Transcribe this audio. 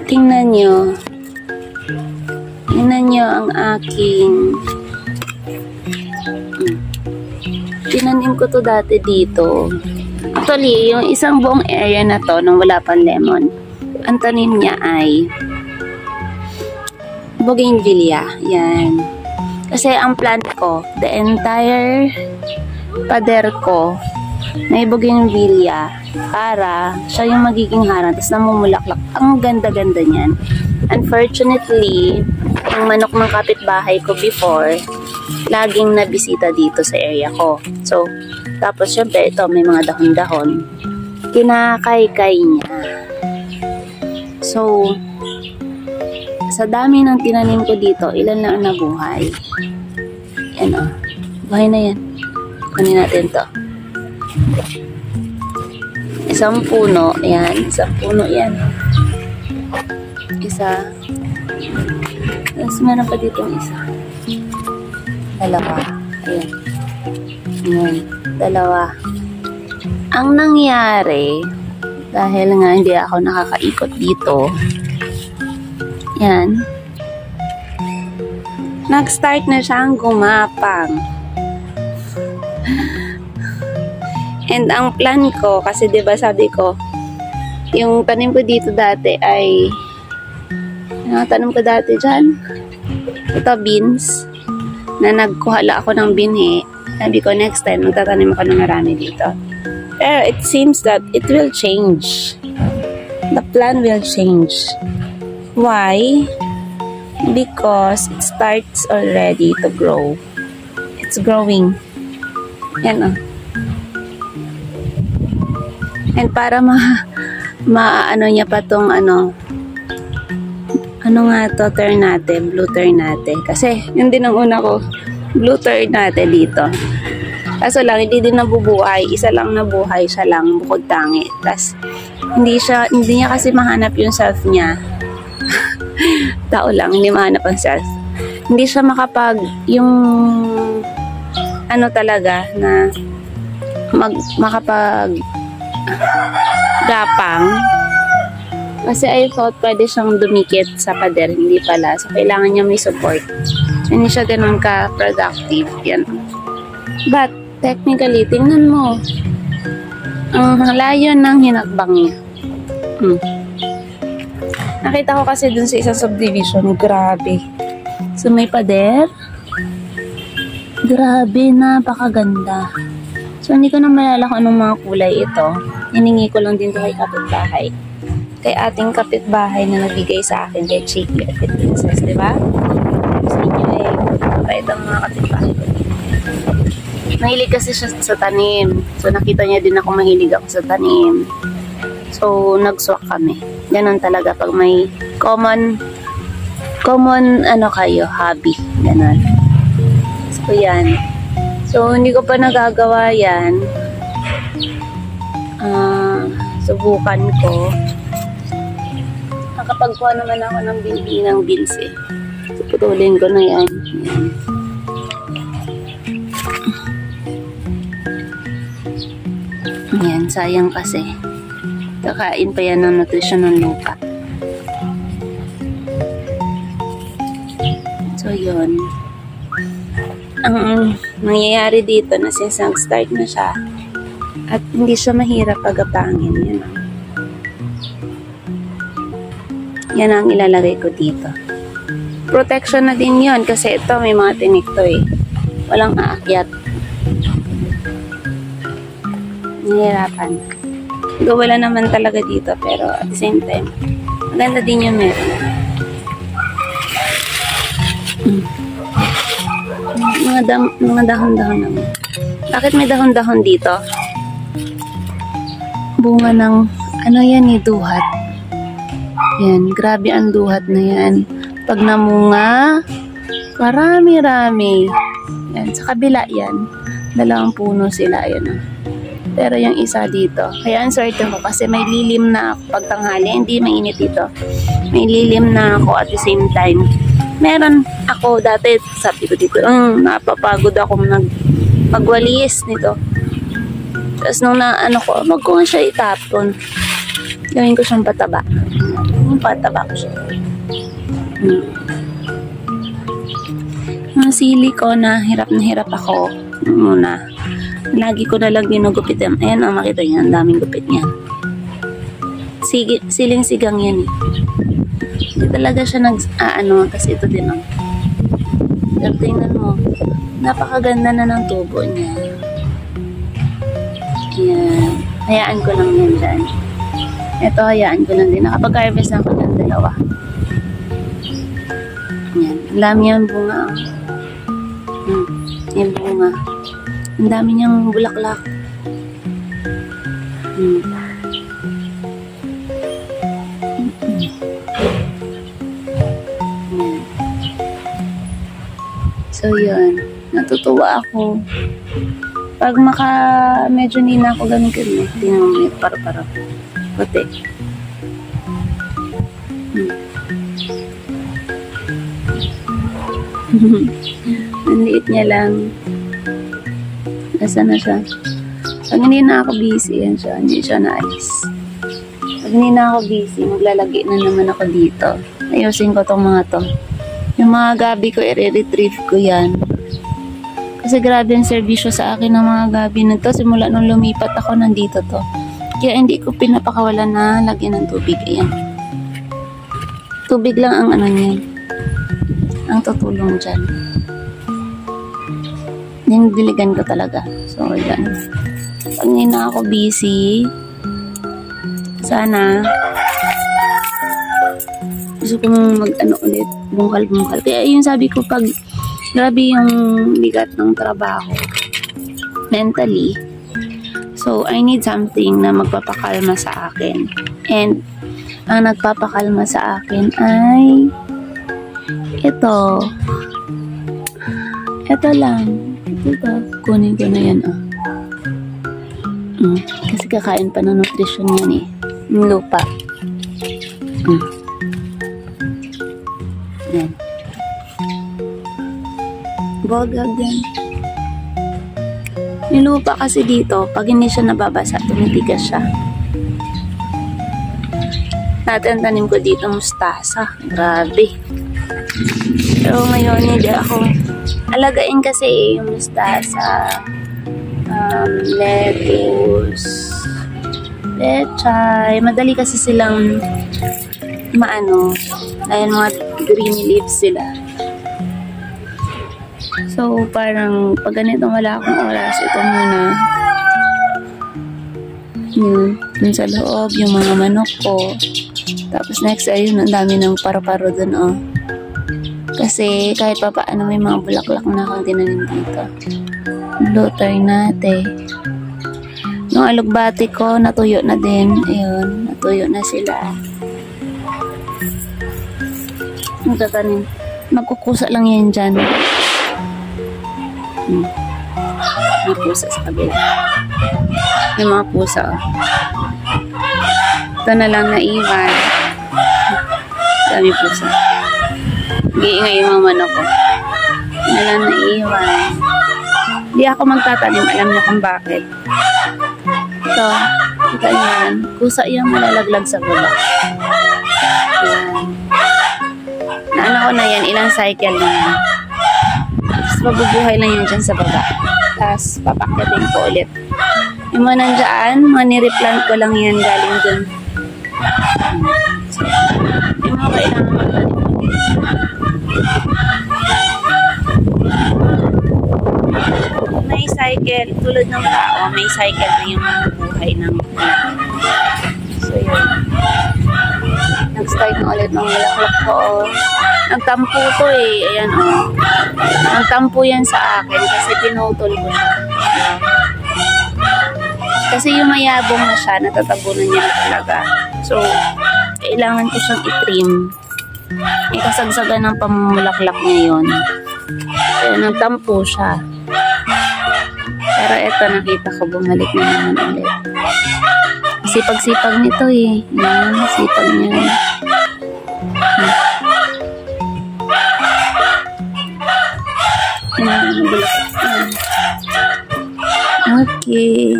Tingnan nyo. Tingnan nyo ang aking tinanim ko to dati dito. Actually, yung isang buong area na to nung wala pang lemon, ang tanim niya ay bougainvillea. Yan. Kasi ang plant ko, the entire pader ko, may bougainvillea para siya yung magiging harang, tapos namumulaklak. Ang ganda-ganda niyan. Unfortunately, ang manok ng kapitbahay ko before, laging nabisita dito sa area ko. So, tapos syempre ito may mga dahon-dahon. Kinakaykay niya. So, sa dami ng tinanim ko dito, ilan lang ang nabuhay. Yan o. Buhay na yan. Kunin natin to. Isang puno. Yan. Isang puno yan. Isa. Tapos meron pa dito isa. Dalawa. Ayan. Ayan. Dalawa. Ang nangyari, dahil nga hindi ako nakakaikot dito, yan, nag-start na siyang gumapang. And ang plan ko, kasi diba sabi ko, yung tanim ko dito dati ay, tanim ko dati dyan, ito beans, na nagkuhala ako ng binhi. Sabi ko next time, magtatanim ako ng marami dito. Pero it seems that it will change. The plan will change. Why? Because it starts already to grow. It's growing. Yan o. And para ano niya pa tong ano nga to, ternate, blue ternate. Kasi yun din ang una ko, blue ternate dito. Kaso lang, hindi din nabubuhay. Isa lang nabuhay, siya lang bukod tangi. Tapos, hindi niya kasi mahanap yung self niya. Tao lang, hindi mahanap ang self. Hindi siya yung ano talaga na makapag gapang. Kasi I thought pwede siyang dumikit sa pader, hindi pala. So, kailangan niya may support. So, hindi siya ganun ka-productive. Yan. But, technically, tingnan mo. Ang layo ng hinakbang niya. Nakita ko kasi dun sa isang subdivision, grabe. So, may pader. Grabe, napakaganda. So, hindi ko na malala kung anong mga kulay ito. Hiningi ko lang din ito kay kapitbahay. Kay ating kapitbahay na nagbigay sa akin, kay Chicky at Princess, diba? Sa inyo eh, mabait ang mga kapitbahay ko. Mahilig kasi siya sa tanim. So, nakita niya din ako mahilig ako sa tanim. So, nag-swak kami. Ganon talaga pag may common ano kayo, hobby. Ganon. So, yan. So, hindi ko pa nagagawa yan. Subukan ko. Nakapagkuha naman ako ng binhi ng beans eh. So, putulin ko na yan. Yan. Yan, sayang kasi. Kakain pa yan ng nutrisyon ng lupa. So, yun. Ang nangyayari dito na since nag-start na siya at hindi siya mahirap agapangin. Yan. Yan ang ilalagay ko dito. Protection na din yun kasi ito may mga tinik to eh. Walang aakyat. Nahihirapan. Wala naman talaga dito pero at the same time maganda din yung meron. Mga dahon-dahon naman. Bakit may dahon-dahon dito? Bunga ng ano yan eh, duhat. Yan, grabe ang duhat na yan. Pag namunga, marami-rami. Yan, sa kabila yan. Dalawang puno sila, yan. Pero yung isa dito, kaya ang swerte ko kasi may lilim na ako pagtanghali, hindi mainit dito. May lilim na ako at the same time. Meron ako dati, sabi ko dito, napapagod ako magwalis nito. Tapos nung ano ko, wag ko nga siya itapon. Gawin ko siyang pataba. Tingin pataba ko siya. Mga sili ko na hirap ako muna. Lagi ko na lang ginugupit yan. Ayan, makita niya, ang daming gupit niya. Siling sigang yan eh. Hindi talaga siya kasi ito din oh. Pero tingnan mo, napakaganda na ng tubo niya. Ayan. Hayaan ko lang yan dyan. Ito, hayaan ko lang din. Nakapag-harvest na ako ng dalawa. Ayan. Ang dami niyang bunga. Yung bunga. Ang dami niyang bulaklak. So, yun. Natutuwa ako. Pag medyo hindi na ako ganun ganun. Tingnan mo yung paro-paro. Puti. Ang liit niya lang. Nasaan na siya? Pag hindi na ako busy, yan siya. Hindi siya naalis. Pag hindi na ako busy, maglalagay na naman ako dito. Ayusin ko tong mga to. Yung mga gabi ko, i-retrieve ko yan. Kasi grabe ang servisyo sa akin ng mga gabi na to. Simula nung lumipat ako, nandito to. Kaya hindi ko pinapakawalan na lagyan ng tubig. Ayan. Tubig lang ang niyan. Ang tutulong dyan. Diligan ko talaga. So, yan. Pag hindi na ako busy, sana gusto kong ulit, bungkal. Kaya yung sabi ko, pag grabe yung bigat ng trabaho mentally, so I need something na magpapakalma sa akin. And ang nagpapakalma sa akin ay ito lang. Ito, kunin ko na yan kasi kakain pa ng nutrition yan eh, yung lupa. Yan. Bogag yan. Yung lupa kasi dito, pag hindi siya nababasa, tumitigas siya. Natin tanim ko dito mustasa. Grabe. Pero ngayon, hindi ako alagain kasi yung mustasa, lettuce, pechay. Madali kasi silang dahil mga green leaves sila. So, parang pag ganito wala akong oras, ito muna. Dun sa loob, yung mga manok ko. Tapos next, ayun, ang dami ng paro-paro dun, Kasi kahit pa paano may mga bulaklak na akong tinanim dito. Luternate. Yung alugbati ko, natuyo na din. Ayun, natuyo na sila. Magtatanim. Magkukusa lang yan dyan. May pusa sa kabila. May mga pusa, Ito na lang naiwan. Dami pusa. Nag-iingay yung mga manok ko. Ito na lang naiwan. Hindi ako magtatanim. Alam niyo kung bakit. Ito. Kita yan. Pusa yung malalaglag sa baba. Yan. Naano ko na yan. Ilang cycle na yan. Tapos mabubuhay lang yan dyan sa baba. Tapos papakyatin ko ulit. Yung mga nandyan, mga nireplant ko lang yan galing dun. So, yung mga kailangan magtanim. May cycle, tulad ng tao, may cycle na yung mga buhay ng plant. So yun. Nag-start na ulit ng bulaklak ko. Nagtampo to eh. Ayan Nagtampo yan sa akin kasi pinutol ko siya. Kasi yung mayabong na siya, natatabunan niya na talaga. So, kailangan ko siyang i-trim. Kasagsagan ng pamumulaklak niya yun. Kaya nagtampo siya. Pero eto, nakita ko bumalik na naman ulit. Sipag-sipag nito eh. Yan, sipag niya. Okay.